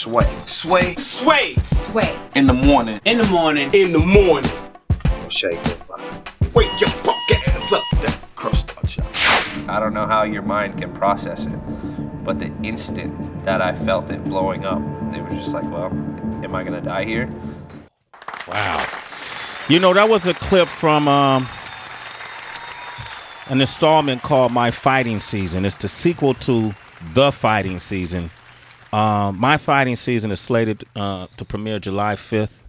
Sway. Sway. Sway. Sway. In the morning. In the morning. In the morning. Shay goes by. Wake your punk ass up. That crust out, y'all. I don't know how your mind can process it, but the instant that I felt it blowing up, it was just like, well, am I gonna die here? Wow. You know, that was a clip from an installment called My Fighting Season. It's the sequel to The Fighting Season. My Fighting Season is slated to premiere July 5th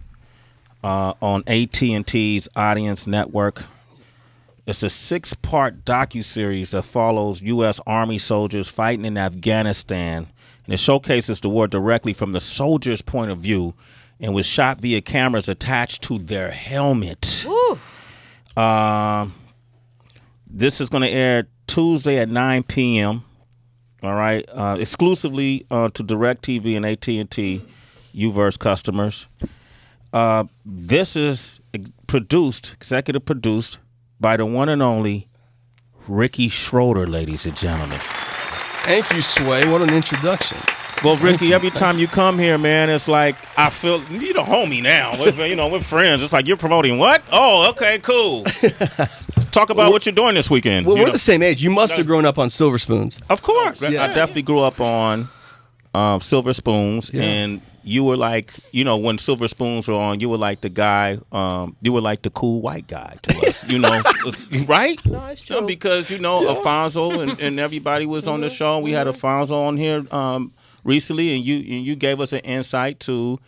on AT&T's Audience Network. It's a 6-part docuseries that follows U.S. Army soldiers fighting in Afghanistan, and it showcases the war directly from the soldiers' point of view and was shot via cameras attached to their helmet. This is going to air Tuesday at 9 p.m., all right, exclusively to DirecTV and AT&T Uverse customers. This is executive produced, by the one and only Ricky Schroder, ladies and gentlemen. Thank you, Sway. What an introduction. Well, Ricky, every time you come here, man, it's like I feel you're the homie now. We're friends. It's like you're promoting what? Oh, okay, cool. Talk about what you're doing this weekend. Well, we're the same age. You must have grown up on Silver Spoons. Of course. Yeah. I definitely grew up on Silver Spoons, and you were like, when Silver Spoons were on, you were like the guy, you were like the cool white guy to us, right? No, it's true. Because, Alfonso and everybody was on the show. And we had Alfonso on here recently, and you gave us an insight to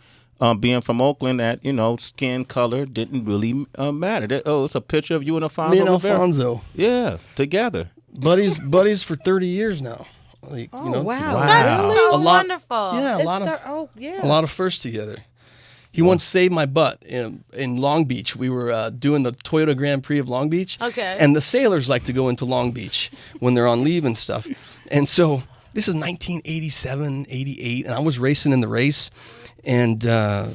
being from Oakland that, skin color didn't really matter. It's a picture of you and Alfonso. Me and Ribeiro. Alfonso. Yeah, together. Buddies for 30 years now. Like, Wow. Wow. That's so A lot- wonderful. Yeah, a lot of firsts together. He once saved my butt in Long Beach. We were doing the Toyota Grand Prix of Long Beach. Okay. And the sailors like to go into Long Beach when they're on leave and stuff. And so this is 1987, 88, and I was racing in the race. And I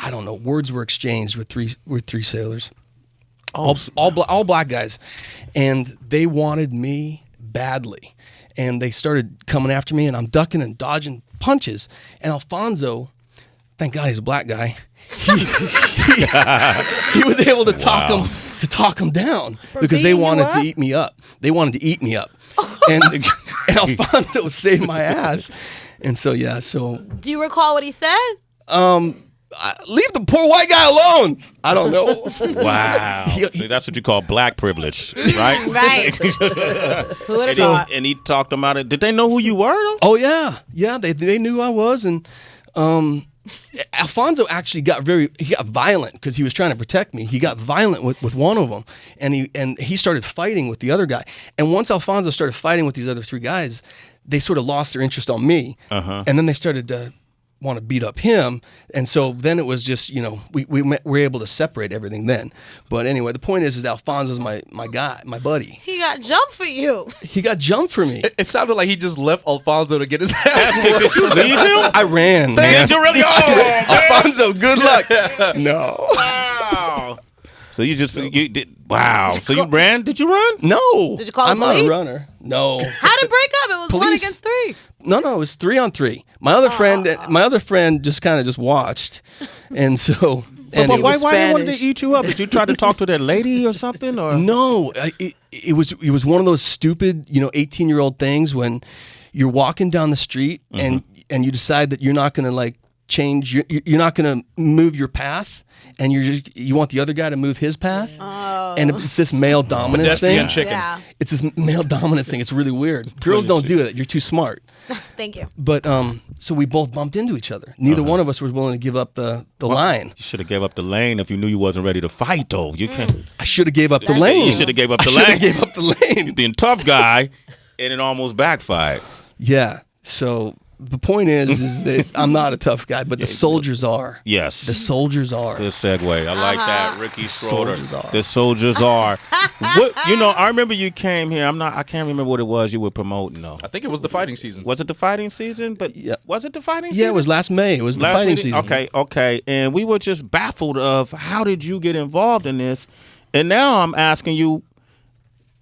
don't know, words were exchanged with three sailors. All black guys. And they wanted me badly. And they started coming after me, and I'm ducking and dodging punches. And Alfonso, thank God he's a black guy, he was able to talk them down because they wanted to eat me up. They wanted to eat me up. And Alfonso saved my ass. And so, Do you recall what he said? leave the poor white guy alone. I don't know. Wow. See, that's what you call black privilege, right? Right. Who would have thought? And he talked about it. Did they know who you were, though? Oh, yeah. Yeah, they knew who I was. And Alfonso actually got violent because he was trying to protect me. He got violent with one of them, and he started fighting with the other guy. And once Alfonso started fighting with these other three guys, they sort of lost their interest on me. And then they started to want to beat up him. And so then it was just, we were able to separate everything then. But anyway, the point is that Alfonso's my guy, my buddy. He got jumped for you. He got jumped for me. It sounded like he just left Alfonso to get his ass whooped. Did you leave him? I ran. Did you really? Oh, Alfonso, good luck. No. Wow. So you did. Wow. So you ran? Did you run? No. Did you call the I'm not police? a runner. No. How'd it break up? It was 1 against 3. No, it was 3-on-3. My other friend just kind of just watched, and so. But why they wanted to eat you up? Did you try to talk to that lady or something? Or no, it was one of those stupid 18-year-old things when you're walking down the street and you decide that you're not going to change. You're not going to move your path. And you want the other guy to move his path, and it's this male dominance thing. Yeah. It's this male dominance thing. It's really weird. Girls don't do it. You're too smart. Thank you. But so we both bumped into each other. Neither one of us was willing to give up the line. You should have gave up the lane if you knew you wasn't ready to fight, though. You can't. I should have gave up the lane. You should have gave up the lane. You're being tough guy, and it almost backfired. Yeah. So. The point is that I'm not a tough guy, but the soldiers are. Yes. The soldiers are. Good segue. I like that. Ricky Schroder. Soldiers are. The soldiers are. I remember you came here. I can't remember what it was you were promoting, though. I think it was the fighting season. Was it the fighting season? But was it the fighting season? Yeah, it was last May. It was the fighting season. Okay. And we were just baffled of how did you get involved in this? And now I'm asking you,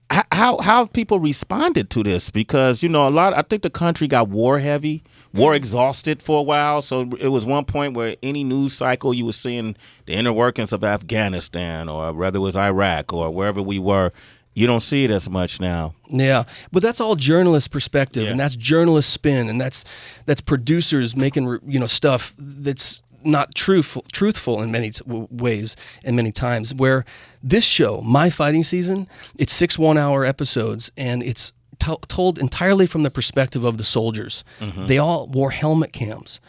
how have people responded to this? Because I think the country got war heavy, war exhausted for a while. So it was one point where any news cycle you were seeing the inner workings of Afghanistan, or whether it was Iraq or wherever we were. You don't see it as much now. Yeah, but that's all journalist perspective, and that's journalist spin, and that's producers making stuff that's not truthful in many ways and many times. Where this show, My Fighting Season, it's 6 one-hour episodes, and it's told entirely from the perspective of the soldiers. Mm-hmm. They all wore helmet cams,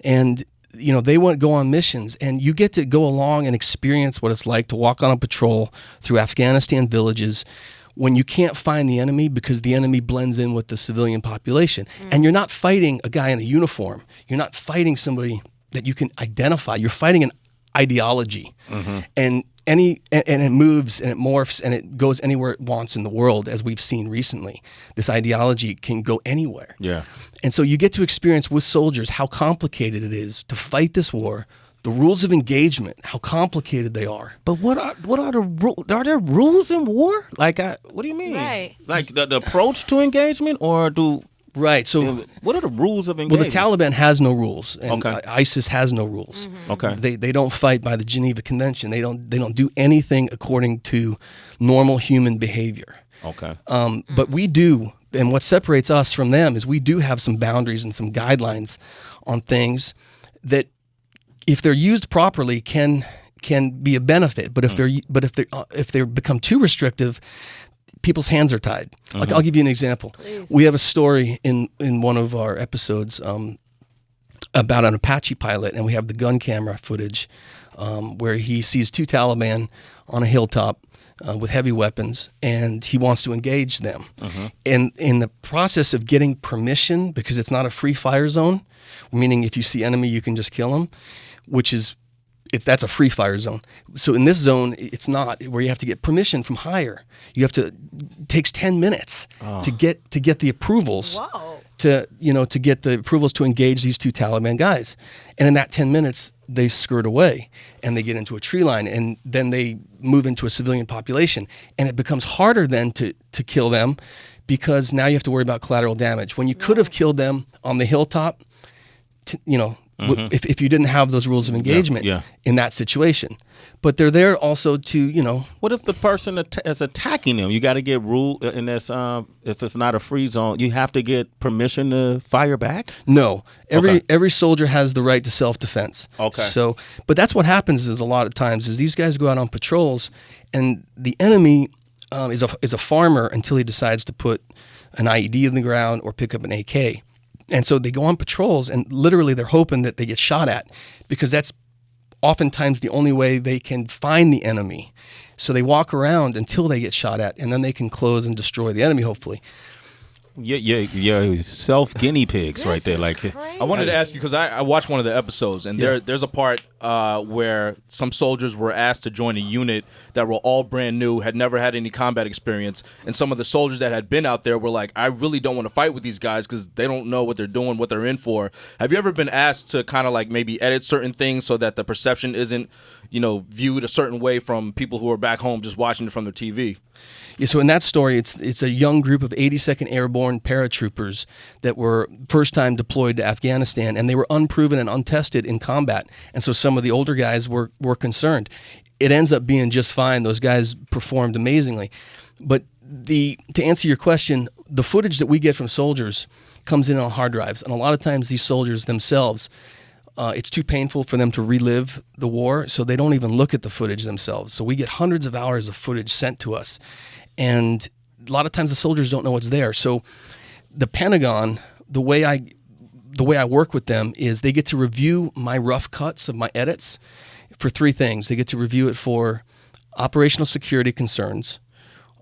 and they want to go on missions, and you get to go along and experience what it's like to walk on a patrol through Afghanistan villages when you can't find the enemy because the enemy blends in with the civilian population. And you're not fighting a guy in a uniform. You're not fighting somebody that you can identify. You're fighting an ideology. And it moves and it morphs and it goes anywhere it wants in the world, as we've seen recently. This ideology can go anywhere. Yeah. And so you get to experience with soldiers how complicated it is to fight this war, the rules of engagement, how complicated they are. But what are the rules? Are there rules in war? Like, what do you mean? Right. Like the approach to engagement, or do... Right. So what are the rules of engagement? Well, the Taliban has no rules, and ISIS has no rules. Okay. They don't fight by the Geneva Convention. They don't do anything according to normal human behavior. Okay. But we do, and what separates us from them is we do have some boundaries and some guidelines on things that, if they're used properly, can be a benefit. But if they become too restrictive, people's hands are tied. Like, I'll give you an example. Please. We have a story in one of our episodes about an Apache pilot, and we have the gun camera footage where he sees 2 Taliban on a hilltop with heavy weapons, and he wants to engage them. And in the process of getting permission, because it's not a free fire zone, meaning if you see enemy, you can just kill them, that's a free fire zone. So in this zone, it's not, where you have to get permission from higher. It takes 10 minutes to get the approvals. Whoa. To get the approvals to engage these 2 Taliban guys. And in that 10 minutes, they skirt away and they get into a tree line, and then they move into a civilian population. And it becomes harder then to kill them, because now you have to worry about collateral damage. When you could have killed them on the hilltop, if you didn't have those rules of engagement in that situation. But they're there also to, What if the person is attacking them? You got to get ruled in this. If it's not a free zone, you have to get permission to fire back? No. Every soldier has the right to self-defense. Okay. So, but that's what happens is a lot of times is these guys go out on patrols, and the enemy is a farmer until he decides to put an IED in the ground or pick up an AK. And so they go on patrols, and literally they're hoping that they get shot at, because that's oftentimes the only way they can find the enemy. So they walk around until they get shot at, and then they can close and destroy the enemy, hopefully. You're self guinea pigs right there. Like, I wanted to ask you, because I watched one of the episodes, and there's a part where some soldiers were asked to join a unit that were all brand new, had never had any combat experience, and some of the soldiers that had been out there were like, I really don't want to fight with these guys because they don't know what they're doing, what they're in for. Have you ever been asked to kind of like maybe edit certain things so that the perception isn't, viewed a certain way from people who are back home just watching it from their TV? Yeah, so in that story, it's a young group of 82nd Airborne paratroopers that were first time deployed to Afghanistan, and they were unproven and untested in combat. And so some of the older guys were concerned. It ends up being just fine. Those guys performed amazingly. But to answer your question, the footage that we get from soldiers comes in on hard drives, and a lot of times these soldiers themselves, it's too painful for them to relive the war, so they don't even look at the footage themselves. So we get hundreds of hours of footage sent to us, and a lot of times the soldiers don't know what's there. So the Pentagon, the way I work with them is they get to review my rough cuts of my edits for 3 things. They get to review it for operational security concerns.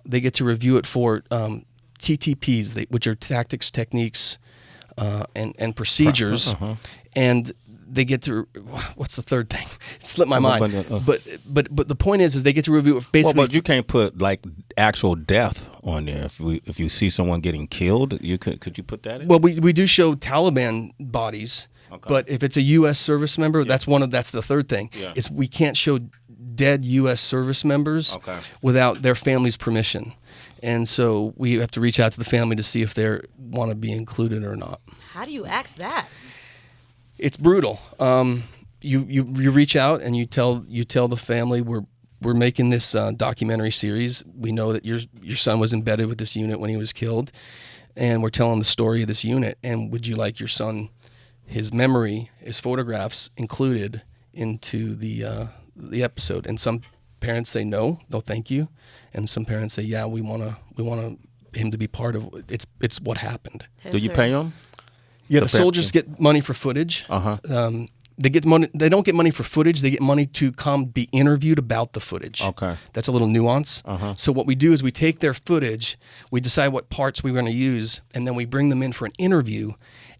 They get to review it for TTPs, which are tactics, techniques, and procedures, and they get to, what's the third thing? It slipped my mind. But the point is they get to review it basically. Well, but you can't put like actual death on there. If you see someone getting killed, could you put that in? Well, we do show Taliban bodies, Okay. But if it's a U.S. service member, that's the third thing. Yeah. Is we can't show dead U.S. service members without their family's permission. And so we have to reach out to the family to see if they want to be included or not. How do you ask that? It's brutal. You reach out and you tell the family we're making this documentary series. We know that your son was embedded with this unit when he was killed, and we're telling the story of this unit. And would you like your son, his memory, his photographs included into the episode? And some parents say no, thank you, and some parents say yeah, we want him to be part of it. It's what happened. Do you pay him? Yeah, the soldiers get money for footage. They get money. They don't get money for footage. They get money to come be interviewed about the footage. Okay, that's a little nuance. So what we do is we take their footage, we decide what parts we're going to use, and then we bring them in for an interview,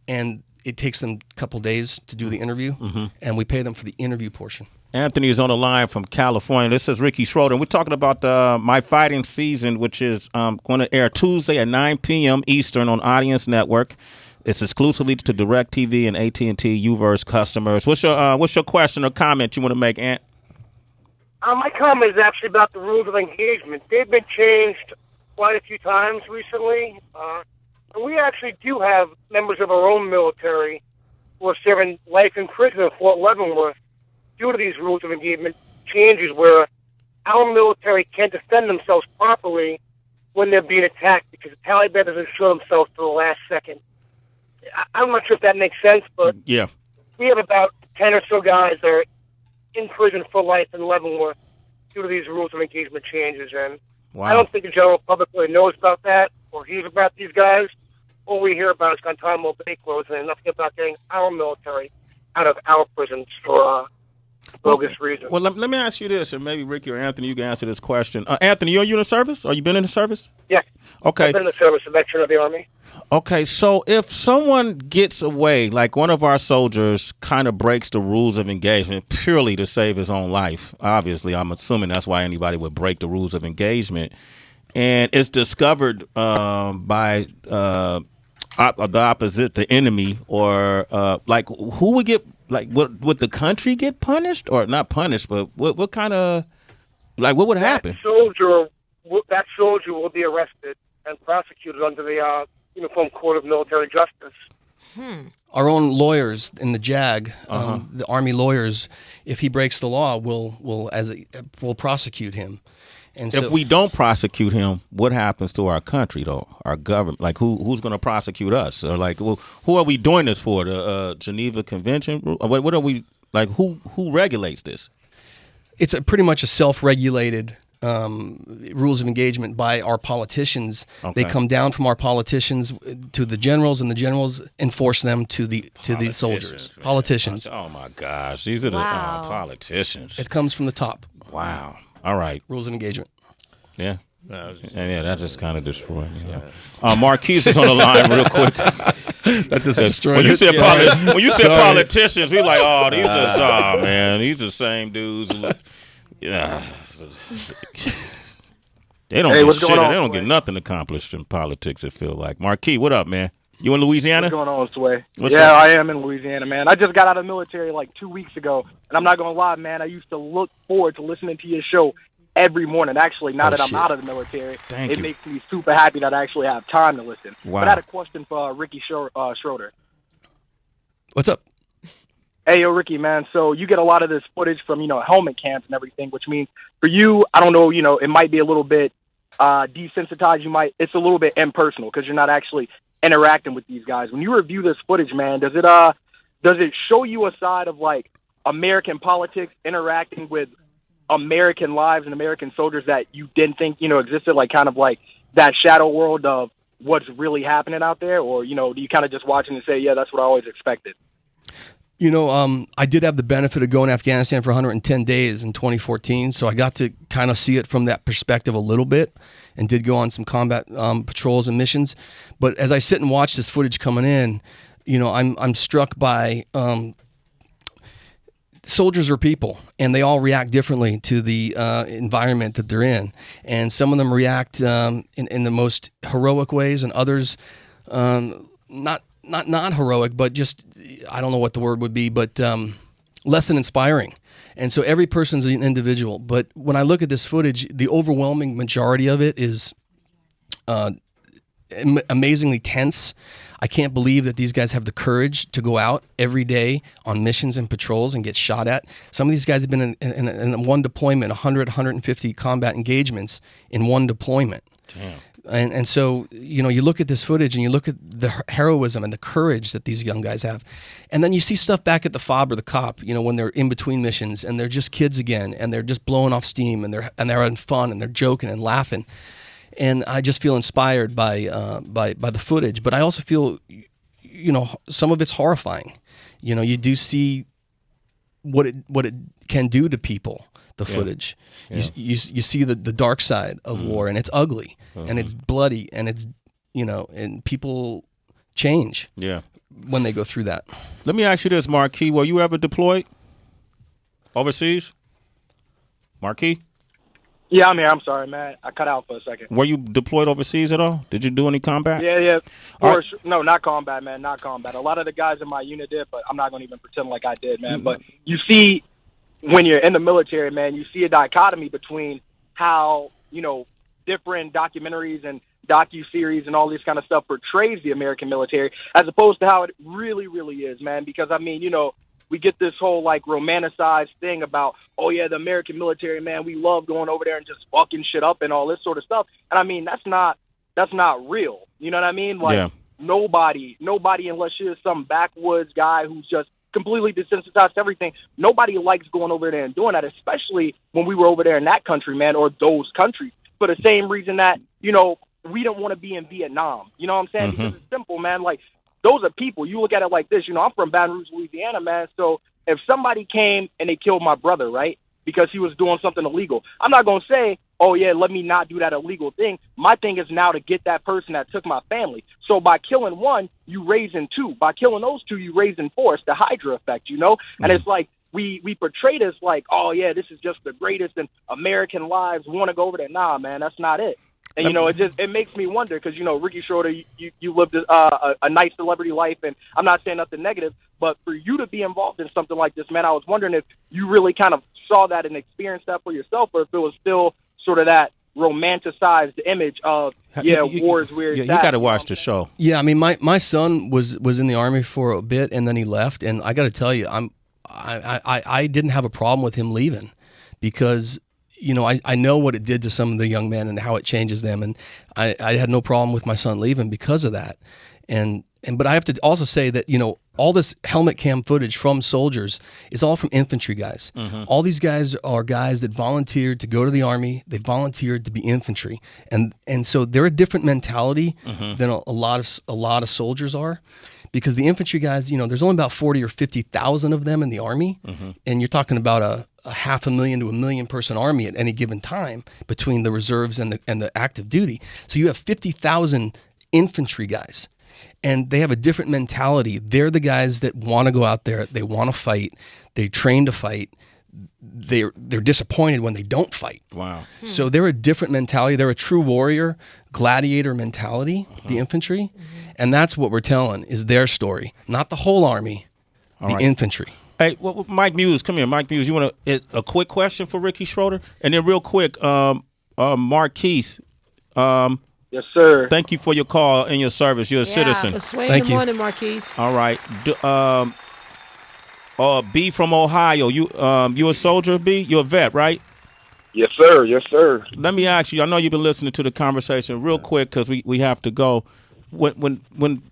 and it takes them a couple days to do the interview, and we pay them for the interview portion. Anthony is on the line from California. This is Ricky Schroder. We're talking about My Fighting Season, which is going to air Tuesday at 9 p.m. Eastern on Audience Network. It's exclusively to DirecTV and AT&T Uverse customers. What's your question or comment you want to make, Ant? My comment is actually about the rules of engagement. They've been changed quite a few times recently. And we actually do have members of our own military who are serving life in prison at Fort Leavenworth due to these rules of engagement changes where our military can't defend themselves properly when they're being attacked because the Taliban doesn't show themselves to the last second. I'm not sure if that makes sense, but yeah, we have about 10 or so guys that are in prison for life in Leavenworth due to these rules of engagement changes. And I don't think the general public really knows about that or hears about these guys. All we hear about is Guantanamo Bay closing and nothing about getting our military out of our prisons for bogus reasons. Well, let me ask you this, and maybe Ricky or Anthony, you can answer this question. Anthony, you're in the service? Or you been in the service? Yes. Okay. I've been in the service, a veteran of the Army. Okay, so if someone gets away, like one of our soldiers kind of breaks the rules of engagement purely to save his own life, obviously, I'm assuming that's why anybody would break the rules of engagement, and it's discovered by the opposite, the enemy, or like who would get, like, would the country get punished or not punished, but what kind of, like, what would happen? That soldier will be arrested and prosecuted under the Uniform Court of Military Justice. Our own lawyers in the JAG, the Army lawyers, if he breaks the law, will prosecute him. And if we don't prosecute him, what happens to our country, though? Our government, like who's going to prosecute us? Or like, who are we doing this for? The Geneva Convention? What are we, like? Who regulates this? It's pretty much a self-regulated rules of engagement by our politicians. Okay. They come down from our politicians to the generals, and the generals enforce them to the soldiers. Man. Politicians. Oh my gosh, these are the politicians. It comes from the top. Wow. All right. Rules of engagement. Yeah. Yeah, that just kind of destroyed me. Yeah. Marquise is on the line real quick. That just destroyed when you it. said when you said politicians, we like, oh, these are man, these are the same dudes. Yeah. They don't get shit. They don't get nothing accomplished in politics, it feels like. Marquis, what up, man? You in Louisiana? What's going on, Sway? What's up? I am in Louisiana, man. I just got out of the military like 2 weeks ago, and I'm not going to lie, man. I used to look forward to listening to your show every morning. Actually, now that I'm out of the military, it makes me super happy that I actually have time to listen. Wow. But I had a question for Ricky Schroder. What's up? Hey, yo, Ricky, man. So you get a lot of this footage from, helmet cams and everything, which means for you, I don't know, it might be a little bit desensitized. It's a little bit impersonal because you're not actually interacting with these guys. When you review this footage, man, does it show you a side of like American politics interacting with American lives and American soldiers that you didn't think, existed, like kind of like that shadow world of what's really happening out there? Or, do you kind of just watch it and say, yeah, that's what I always expected? I did have the benefit of going to Afghanistan for 110 days in 2014, so I got to kind of see it from that perspective a little bit and did go on some combat patrols and missions. But as I sit and watch this footage coming in, I'm struck by soldiers are people, and they all react differently to the environment that they're in. And some of them react in the most heroic ways, and others not not heroic, but just, I don't know what the word would be, but less than inspiring. And so every person's an individual. But when I look at this footage, the overwhelming majority of it is amazingly tense. I can't believe that these guys have the courage to go out every day on missions and patrols and get shot at. Some of these guys have been in one deployment, 100, 150 combat engagements in one deployment. Damn. And so, you know, you look at this footage and you look at the heroism and the courage that these young guys have. And then you see stuff back at the FOB or the COP, you know, when they're in between missions and they're just kids again and they're just blowing off steam and they're having fun and they're joking and laughing. And I just feel inspired by the footage. But I also feel, you know, some of it's horrifying. You know, you do see what it can do to people. The footage, you see the dark side of war, and it's ugly, and it's bloody, and it's, you know, and people change when they go through that. Let me ask you this, Marquis. Were you ever deployed overseas? Marquis? Yeah, I'm here. I'm sorry, man. I cut out for a second. Were you deployed overseas at all? Did you do any combat? Yeah. No, not combat, man. Not combat. A lot of the guys in my unit did, but I'm not going to even pretend like I did, man. But you see, when you're in the military, man, you see a dichotomy between how, you know, different documentaries and docuseries and all this kind of stuff portrays the American military as opposed to how it really, really is, man. Because, I mean, you know, we get this whole, like, romanticized thing about, oh, yeah, the American military, man, we love going over there and just fucking shit up and all this sort of stuff. And, I mean, that's not real. You know what I mean? Like, nobody, unless you're some backwoods guy who's just completely desensitized to everything. Nobody likes going over there and doing that, especially when we were over there in that country, man, or those countries, for the same reason that, you know, we don't want to be in Vietnam. You know what I'm saying? Because it's simple, man. Like, those are people. You look at it like this. You know, I'm from Baton Rouge, Louisiana, man. So if somebody came and they killed my brother, right, because he was doing something illegal, I'm not going to say, oh, yeah, let me not do that illegal thing. My thing is now to get that person that took my family. So by killing one, you raising two. By killing those two, you raising four. It's the Hydra effect, you know? And it's like we portray this like, oh, yeah, this is just the greatest and American lives want to go over there. Nah, man, that's not it. And, you know, it makes me wonder because, you know, Ricky Schroder, you lived a nice celebrity life, and I'm not saying nothing negative, but for you to be involved in something like this, man, I was wondering if you really kind of saw that and experienced that for yourself, or if it was still sort of that romanticized image of, war is weird. You got to watch the show. Yeah, I mean, my son was in the Army for a bit, and then he left, and I got to tell you, I didn't have a problem with him leaving because, you know, I know what it did to some of the young men and how it changes them, and I had no problem with my son leaving because of that. But I have to also say that, you know, all this helmet cam footage from soldiers is all from infantry guys. All these guys are guys that volunteered to go to the Army. They volunteered to be infantry, and so they're a different mentality than a lot of soldiers are. Because the infantry guys, you know, there's only about 40 or 50,000 of them in the Army, and you're talking about a 500,000 to 1 million person Army at any given time between the reserves and the active duty. So you have 50,000 infantry guys, and they have a different mentality. They're the guys that want to go out there, they want to fight, they train to fight. They're disappointed when they don't fight. Wow. So they're a different mentality. They're a true warrior, gladiator mentality, the infantry. And that's what we're telling is their story, not the whole Army, infantry. Hey, Mike Muse, come here. Mike Muse, you want a quick question for Ricky Schroder? And then real quick, Marquise. Yes, sir. Thank you for your call and your service. You're a citizen. Thank you. Morning, Marquise. All right. B from Ohio. You a soldier, B? You're a vet, right? Yes, sir. Yes, sir. Let me ask you. I know you've been listening to the conversation real quick because we have to go. When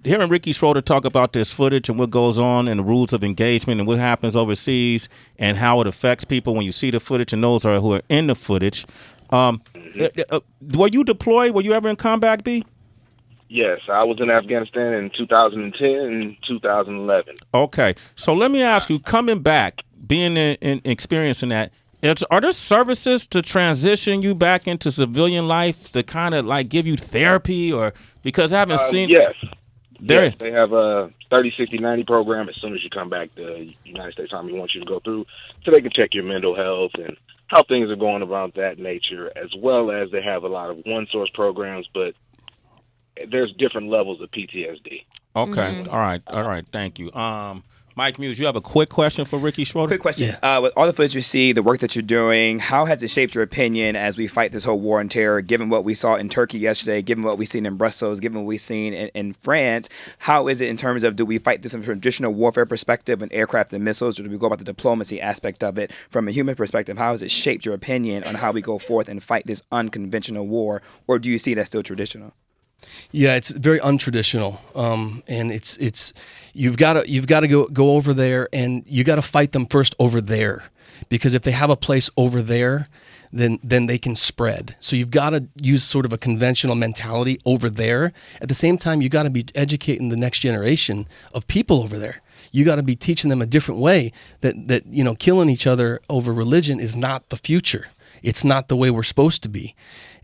hearing Ricky Schroder talk about this footage and what goes on and the rules of engagement and what happens overseas and how it affects people when you see the footage and those who are in the footage, were you deployed? Were you ever in combat, B? Yes, I was in Afghanistan in 2010 and 2011. Okay, so let me ask you, coming back, being in experiencing that, are there services to transition you back into civilian life to kind of like give you therapy, or because I haven't seen? Yes, they have a 30, 60, 90 program as soon as you come back. The United States Army wants you to go through so they can check your mental health and how things are going about that nature, as well as they have a lot of one-source programs, but there's different levels of PTSD. Okay. All right. Thank you. Mike Muse, you have a quick question for Ricky Schroder? Quick question. With all the footage you see, the work that you're doing, how has it shaped your opinion as we fight this whole war on terror, given what we saw in Turkey yesterday, given what we've seen in Brussels, given what we've seen in France? How is it in terms of, do we fight this from a traditional warfare perspective and aircraft and missiles, or do we go about the diplomacy aspect of it from a human perspective? How has it shaped your opinion on how we go forth and fight this unconventional war, or do you see that still traditional? Yeah, it's very untraditional, and it's you've got to go over there, and you got to fight them first over there, because if they have a place over there, then they can spread. So you've got to use sort of a conventional mentality over there. At the same time, you got to be educating the next generation of people over there. You got to be teaching them a different way that killing each other over religion is not the future. It's not the way we're supposed to be.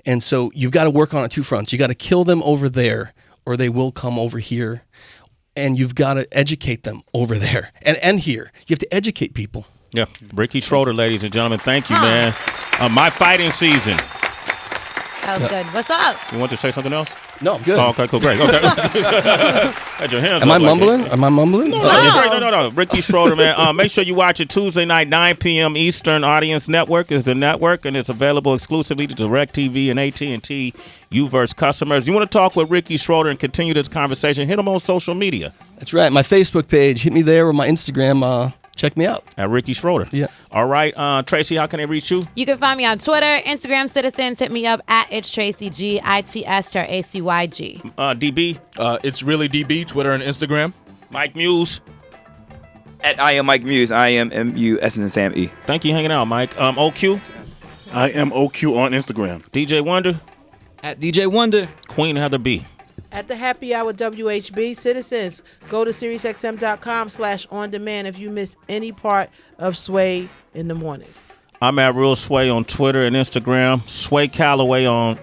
And so you've got to work on it two fronts. You got to kill them over there, or they will come over here. And you've got to educate them over there and here. You have to educate people. Yeah. Ricky Schroder, ladies and gentlemen. Thank you, man. My fighting season. That was good. What's up? You want to say something else? No, I'm good. Oh, okay, cool, great. Okay. Had your hands Am up I like mumbling? that. Am I mumbling? No. Ricky Schroder, man. Make sure you watch it Tuesday night, 9 p.m. Eastern. Audience Network is the network, and it's available exclusively to DirecTV and AT&T Uverse customers. You want to talk with Ricky Schroder and continue this conversation, hit him on social media. That's right. My Facebook page. Hit me there, or my Instagram. Check me out. At Ricky Schroder. Yeah. All right. Tracy, how can they reach you? You can find me on Twitter, Instagram, Citizens. Hit me up at It's Tracy G, ITSTRACYG. DB? It's really DB, Twitter and Instagram. Mike Muse? At I am Mike Muse. I am MUS and Sam E. Thank you for hanging out, Mike. OQ? I am OQ on Instagram. DJ Wonder? At DJ Wonder. Queen Heather B. At the Happy Hour WHB, citizens, go to SiriusXM.com/on-demand if you missed any part of Sway in the morning. I'm at Real Sway on Twitter and Instagram. Sway Calloway on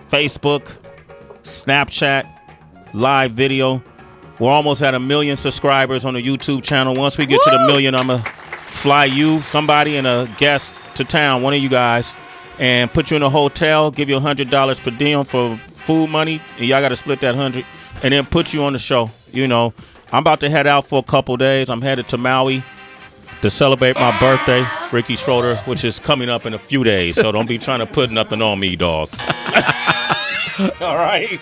Facebook, Snapchat, live video. We're almost at 1 million subscribers on the YouTube channel. Once we get to the 1 million, I'm going to fly you, somebody, and a guest to town, one of you guys, and put you in a hotel, give you $100 per diem for food money, and y'all got to split that 100, and then put you on the show. You know, I'm about to head out for a couple days. I'm headed to Maui to celebrate my birthday, Ricky Schroder, which is coming up in a few days. So don't be trying to put nothing on me, dog. All right.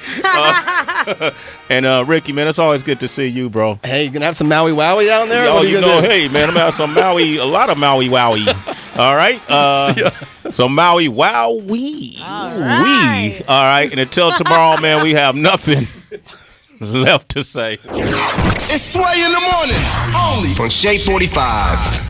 And Ricky, man, it's always good to see you, bro. Hey, you gonna have some Maui Wowie down there? Yo, What are you gonna do? hey, man, I'm gonna have some Maui, a lot of Maui Wowie. All right. So Maui Wowie. All right. All right. And until tomorrow, man, we have nothing left to say. It's Sway in the morning, only On Shade 45.